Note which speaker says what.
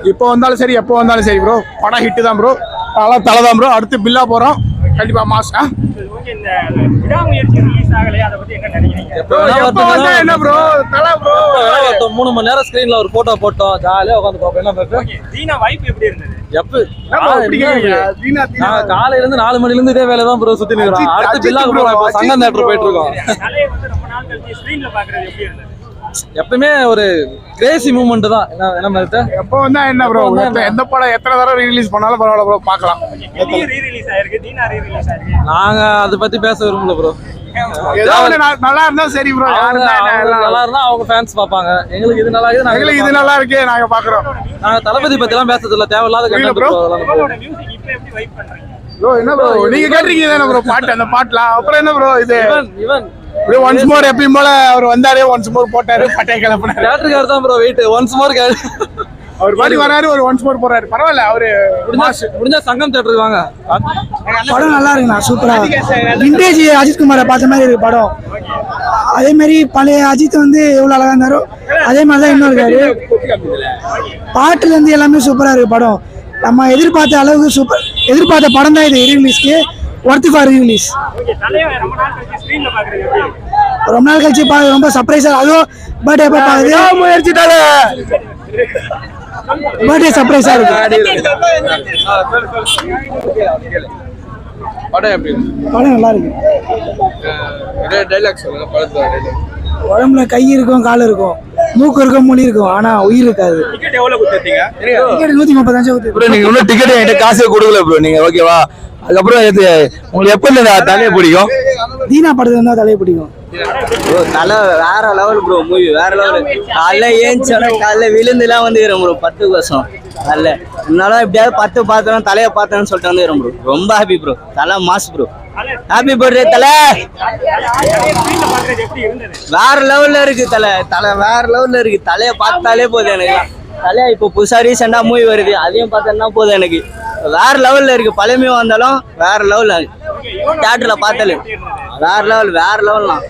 Speaker 1: இப்போ வந்தாலும் சரி எப்போ வந்தாலும் சரி ப்ரோ, படம் ஹிட்டு தான் ப்ரோ. தலை தான் ப்ரோ. அடுத்து பில்லா போறோம் கண்டிப்பா மாஸ். என்ன ப்ரோ தலை ப்ரோ
Speaker 2: 3 மணி நேரம் ஸ்கிரீன்ல ஒரு போட்டோ போட்டோம், ஜாலியா உட்காந்து பாப்போம். காலையில இருந்து 4 மணில இருந்து இதே வேலை தான் ப்ரோ சுத்தி நிக்கிறோம். அடுத்து பில்லாக்கு போறோம், சங்கம் தியேட்டர் போயிட்டு இருக்கோம். எப்பவுமே ஒரு கிரேசி மூவ்மெண்ட் தான். என்ன மாதிரி
Speaker 1: எப்போ வந்தா என்ன ப்ரோ, எந்த படம் எத்தனை தடவை ரிலீஸ் பண்ணாலும் பரவாயில்ல ப்ரோ, பார்க்கலாம்.
Speaker 2: நாங்க அதை பத்தி பேச விரும்பல ப்ரோ.
Speaker 1: நல்லா இருந்தா சரி ப்ரோ,
Speaker 2: நல்லா இருந்தா அவங்க ஃபேன்ஸ் பாப்பாங்க. எங்களுக்கு இது நல்லா இருக்கு,
Speaker 1: இது நல்லா இருக்கு, நாங்க பாக்குறோம்.
Speaker 2: நாங்க தளபதி பத்தி எல்லாம் பேசுறது இல்ல, தேவையில்லாத கண்டென்ட் ப்ரோ.
Speaker 1: ப்ரோ என்ன ப்ரோ நீங்க கேட்டீங்க தானே ப்ரோ பாட்டு, அந்த பாட்டுலாம் அப்புறம் என்ன ப்ரோ இது
Speaker 2: ஈவன்
Speaker 1: ஒன்ஸ் மோர் எப்பயும் போல அவர் வந்தாரு, ஒன்ஸ் மோர் போட்டாரு, பட்டை கிளப்பினாரு.
Speaker 2: தியேட்டருக்கு தான் ப்ரோ வெயிட். ஒன்ஸ் மோர்
Speaker 1: அவர் பாடி வராரு, ஒரு ஒன்ஸ் மோர் போறாரு, பரவாயில்ல. அவரு
Speaker 2: முடிஞ்சா சங்கம் தியேட்டருக்கு வாங்க.
Speaker 3: படம் நல்லா இருக்குண்ணா, சூப்பரா. விண்டேஜ் அஜித் குமாரை பார்த்த மாதிரி இருக்கு படம். அதே மாதிரி பழைய அஜித் வந்து எவ்வளவு அழகா இருந்தாரோ அதே மாதிரிதான் இன்னும் இருக்காரு. பாட்டுல இருந்து எல்லாமே சூப்பரா இருக்கு படம். நம்ம எதிர்பார்த்த அளவுக்கு சூப்பர், எதிர்பார்த்த படம் தான் இது. ரீரிலீஸ்க்கு ஒர்த் ஃபார் ரீரிலீஸ். ரொம்ப நாள் கழிச்சு ரொம்ப சர்ப்ரைஸா, அதுவும் பர்த்டே பாக்குது, முயற்சிட்டால பர்த்டே சர்ப்ரைஸா இருக்கு. படம் நல்லா இருக்கு. உடம்புல கை இருக்கும், கால் இருக்கும், மூக்கு இருக்கும், மொழி இருக்கும், ஆனா உயிர் இருக்காது. டிக்கெட் 135
Speaker 4: நீங்க இன்னும் டிக்கெட் என்கிட்ட காசே கொடுக்கல ப்ரோ நீங்க, ஓகேவா? அதுக்கப்புறம் உங்களுக்கு எப்ப இந்த தலையை பிடிக்கும்?
Speaker 3: தீனா படத்துல இருந்தா தலையை பிடிக்கும்.
Speaker 5: தலை வேற லெவல் ப்ரோ, மூவி வேற லெவல். காலைல ஏஞ்சால காலைல விழுந்துலாம் வந்துக்கிறேன் ப்ரோ 10 வருஷம். நல்ல என்னால எப்படியாவது 10 பார்த்தோம், தலையை பார்த்தேன்னு சொல்லிட்டு வந்துக்கிறேன் ப்ரோ. ரொம்ப ஹாப்பி ப்ரோ, தலை மாஸ் ப்ரோ. ஹாப்பி பர்த்டே தலை. வேற லெவல்ல இருக்கு தலை, தலை வேற லெவல்ல இருக்கு. தலையை பார்த்தாலே போதும் எனக்கு. தலையா இப்போ புதுசா ரீசெண்டா மூவி வருது, அதையும் பார்த்தேன்னா போதும் எனக்கு. வேற லெவல்ல இருக்கு. பழமையும் வந்தாலும் வேற லெவல்ல தியேட்டர்ல பார்த்தாலே வேற லெவல், வேற லெவல்லாம்.